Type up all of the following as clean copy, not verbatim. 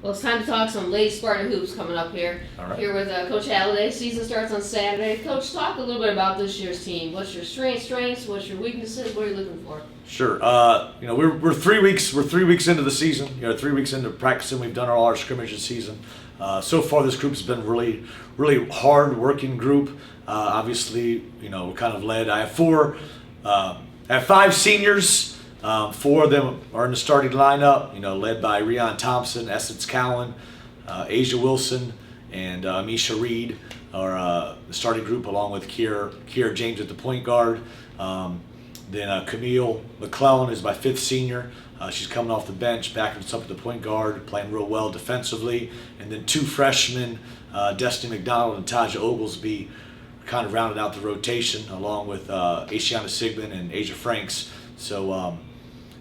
Well, it's time to talk some Lady Spartan hoops coming up here. All right. Here with Coach Halliday. Season starts on Saturday. Coach, talk a little bit about this year's team. What's your strengths? What's your weaknesses? What are you looking for? Sure. We're 3 weeks. We're 3 weeks into the season. 3 weeks into practicing. We've done all our scrimmages season. So far, this group's been really hard working group. Obviously, we're kind of led. I have 5 seniors. 4 of them are in the starting lineup. Led by Rion Thompson, Essence Cowan, Asia Wilson, and Misha Reed are the starting group, along with Kiera James at the point guard. Then Camille McClellan is my 5th senior. She's coming off the bench, backing us up at the point guard, playing real well defensively. And then 2 freshmen, Destiny McDonald and Taja Oglesby, kind of rounded out the rotation, along with Asiana Sigmund and Asia Franks. So,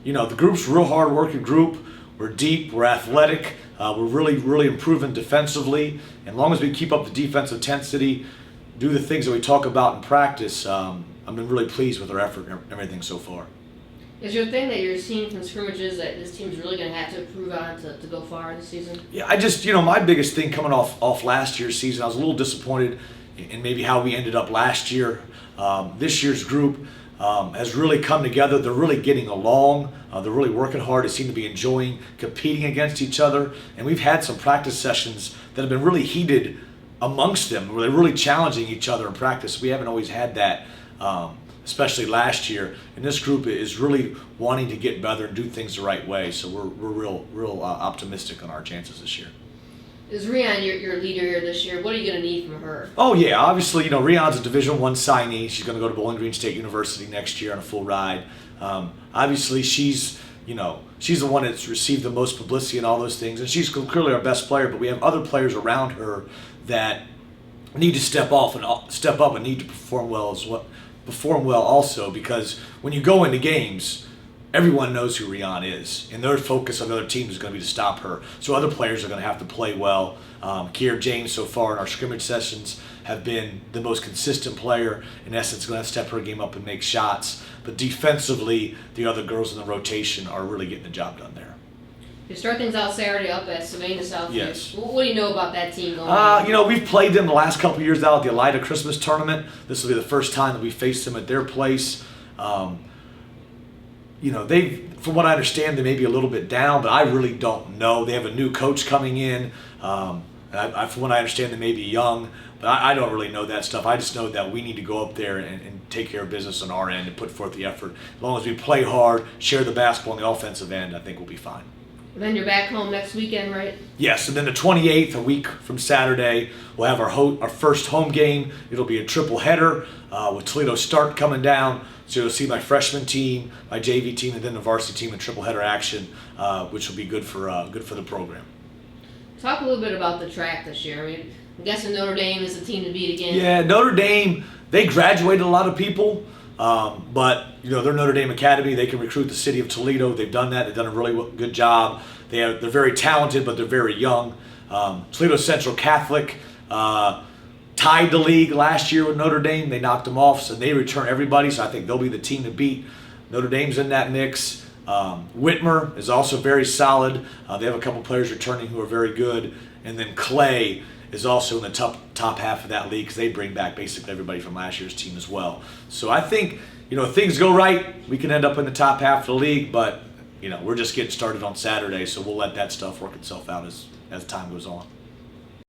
the group's a real hard-working group. We're deep, we're athletic, we're really improving defensively. And as long as we keep up the defensive intensity, do the things that we talk about in practice, I've been really pleased with our effort and everything so far. Is there a thing that you're seeing from scrimmages that this team's really going to have to improve on to go far this season? Yeah, I just, my biggest thing coming off last year's season, I was a little disappointed in maybe how we ended up last year. This year's group has really come together. They're really getting along. They're really working hard. They seem to be enjoying competing against each other. And we've had some practice sessions that have been really heated amongst them, where they're really challenging each other in practice. We haven't always had that, especially last year. And this group is really wanting to get better and do things the right way. So we're real optimistic on our chances this year. Is Rion your leader here this year? What are you going to need from her? Oh yeah, obviously, Rion's a Division I signee. She's going to go to Bowling Green State University next year on a full ride. Obviously, she's the one that's received the most publicity and all those things, and she's clearly our best player. But we have other players around her that need to step up and need to perform well also, because when you go into games, everyone knows who Rion is, and their focus on the other team is going to be to stop her. So other players are going to have to play well. Kiera James so far in our scrimmage sessions have been the most consistent player. In essence, going to step her game up and make shots. But defensively, the other girls in the rotation are really getting the job done there. You start things out Saturday up at Savannah South. Yes. What do you know about that team going We've played them the last couple of years out at the Elida Christmas tournament. This will be the first time that we faced them at their place. From what I understand, they may be a little bit down, but I really don't know. They have a new coach coming in. From what I understand, they may be young, but I don't really know that stuff. I just know that we need to go up there and take care of business on our end and put forth the effort. As long as we play hard, share the basketball on the offensive end, I think we'll be fine. Then you're back home next weekend, right? Yes, and then the 28th, a week from Saturday, we'll have our first home game. It'll be a triple header with Toledo Start coming down. So you'll see my freshman team, my JV team, and then the varsity team in triple header action, which will be good for the program. Talk a little bit about the track this year. I'm guessing Notre Dame is the team to beat again. Yeah, Notre Dame, they graduated a lot of people, but they're Notre Dame Academy. They can recruit the city of Toledo. They've done that. They've done a really good job. They're very talented, but they're very young. Toledo Central Catholic tied the league last year with Notre Dame. They knocked them off, so they return everybody. So I think they'll be the team to beat. Notre Dame's in that mix. Whitmer is also very solid. They have a couple players returning who are very good. And then Clay is also in the top half of that league, because they bring back basically everybody from last year's team as well. So I think, if things go right, we can end up in the top half of the league, but we're just getting started on Saturday, so we'll let that stuff work itself out as time goes on.